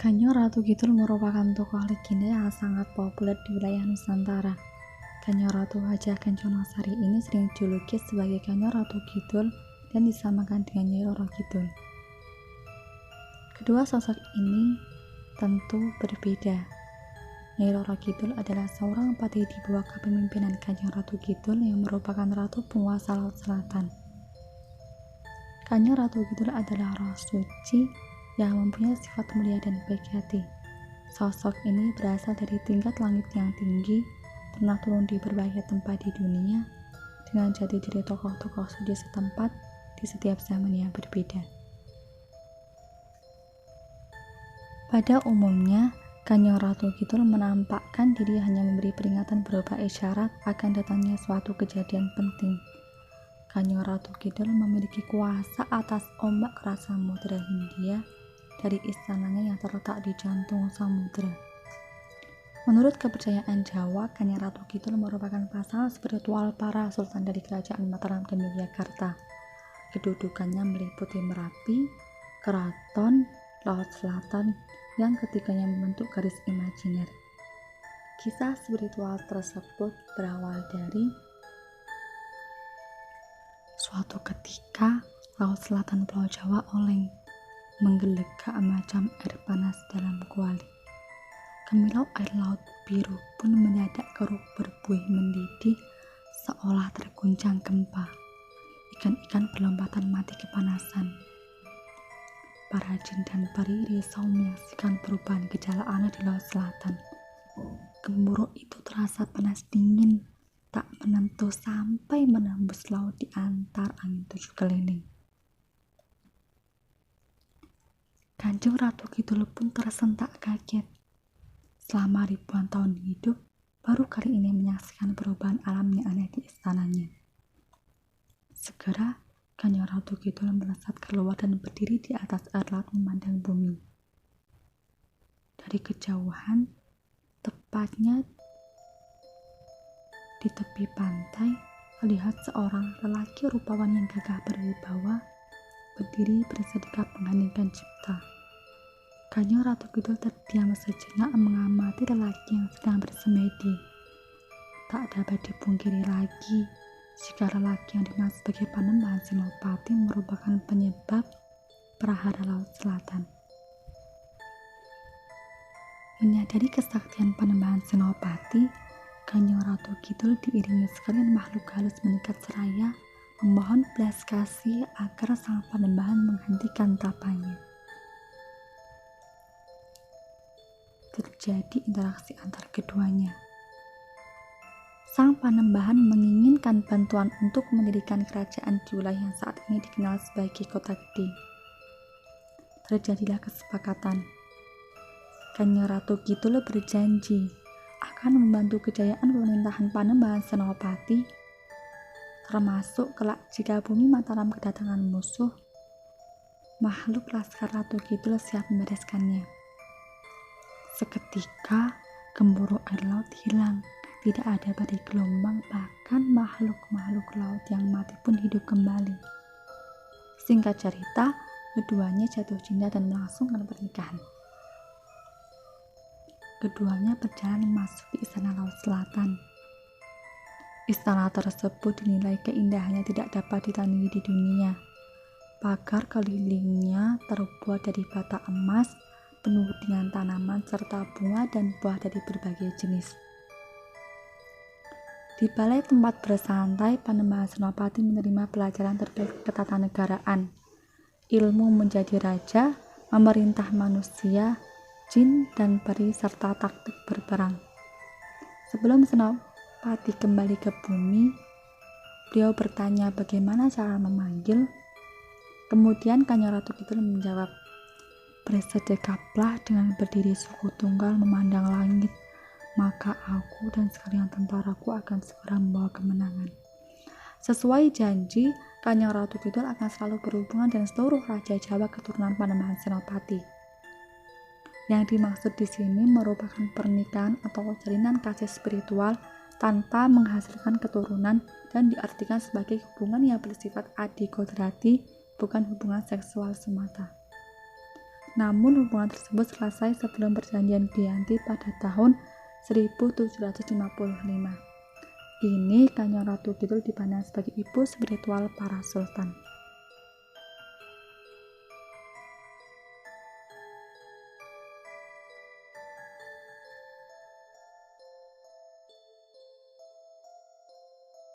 Kanjeng Ratu Kidul merupakan tokoh legenda yang sangat populer di wilayah Nusantara. Kanjeng Ratu Hajah Kenconosari ini sering dijuluki sebagai Kanjeng Ratu Kidul dan disamakan dengan Nyai Roro Kidul. Kedua sosok ini tentu berbeda. Nyai Roro Kidul adalah seorang patih di bawah kepemimpinan Kanjeng Ratu Kidul yang merupakan ratu penguasa Laut Selatan. Kanjeng Ratu Kidul adalah roh suci yang mempunyai sifat mulia dan baik hati. Sosok ini berasal dari tingkat langit yang tinggi, pernah turun di berbagai tempat di dunia, dengan jati diri tokoh-tokoh suci setempat di setiap zaman yang berbeda. Pada umumnya, Kanjeng Ratu Kidul menampakkan diri hanya memberi peringatan berupa isyarat akan datangnya suatu kejadian penting. Kanjeng Ratu Kidul memiliki kuasa atas ombak keras Samudra Hindia dari istananya yang terletak di jantung samudra. Menurut kepercayaan Jawa, Kanjeng Ratu Kidul merupakan pasangan spiritual para sultan dari Kerajaan Mataram dan Yogyakarta. Kedudukannya meliputi Merapi, Keraton, Laut Selatan, yang ketiganya membentuk garis imajiner. Kisah spiritual tersebut berawal dari suatu ketika Laut Selatan Pulau Jawa oleng, menggelegak macam air panas dalam kuali. Kemilau air laut biru pun mendadak keruh berbuih mendidih seolah terguncang gempa. Ikan-ikan berlompatan mati kepanasan. Para jin dan peri risau menyaksikan perubahan gejala aneh di Laut Selatan. Gemuruh itu terasa panas dingin, tak menentu sampai menembus laut di antar angin 7 keliling. Kanjeng Ratu Kidul pun tersentak kaget. Selama ribuan tahun hidup, baru kali ini menyaksikan perubahan alam yang aneh di istananya. Segera, Kanjeng Ratu Kidul melesat keluar dan berdiri di atas air laut memandang bumi. Dari kejauhan, tepatnya di tepi pantai, melihat seorang lelaki rupawan yang gagah berwibawa berdiri bersedekap mengheningkan cipta. Kanjeng Ratu Kidul terdiam sejenak mengamati lelaki yang sedang bersemedi. Tak dapat dipungkiri lagi jika lelaki yang dikenal sebagai Panembahan Senopati merupakan penyebab prahara Laut Selatan. Menyadari kesaktian Panembahan Senopati, Kanjeng Ratu Kidul diiringi sekalian makhluk halus mengikat seraya memohon belas kasih agar sang Panembahan menghentikan tapanya. Terjadi interaksi antar keduanya. Sang Panembahan menginginkan bantuan untuk mendirikan kerajaan di wilayah yang saat ini dikenal sebagai Kota Gede. Terjadilah kesepakatan. Kanjeng Ratu Kidul berjanji akan membantu kejayaan pemerintahan Panembahan Senopati, termasuk kelak jika bumi Mataram kedatangan musuh, makhluk Laskar Ratu Kidul siap membereskannya. Seketika, gemuruh air laut hilang. Tidak ada badai gelombang, bahkan makhluk-makhluk laut yang mati pun hidup kembali. Singkat cerita, keduanya jatuh cinta dan melangsungkan pernikahan. Keduanya berjalan masuk di istana Laut Selatan. Istana tersebut dinilai keindahannya tidak dapat ditandingi di dunia. Pagar kelilingnya terbuat dari bata emas, penuh dengan tanaman serta bunga dan buah dari berbagai jenis. Di balai tempat bersantai, Panembahan Senopati menerima pelajaran terbaik ketatanegaraan, ilmu menjadi raja, memerintah manusia, jin dan peri serta taktik berperang. Sebelum Senopati kembali ke bumi, beliau bertanya bagaimana cara memanggil. Kemudian Kanjeng Ratu Kidul menjawab, "Bersedekaplah dengan berdiri suku tunggal memandang langit, maka aku dan sekalian tentaraku akan segera membawa kemenangan." Sesuai janji, Kanjeng Ratu Kidul akan selalu berhubungan dengan seluruh raja Jawa keturunan Panembahan Senopati. Yang dimaksud di sini merupakan pernikahan atau jalinan kasih spiritual tanpa menghasilkan keturunan dan diartikan sebagai hubungan yang bersifat adikodrati, bukan hubungan seksual semata. Namun hubungan tersebut selesai sebelum perjanjian Giyanti pada tahun 1755. Kini Kanjeng Ratu Kidul dipandang sebagai ibu spiritual para sultan.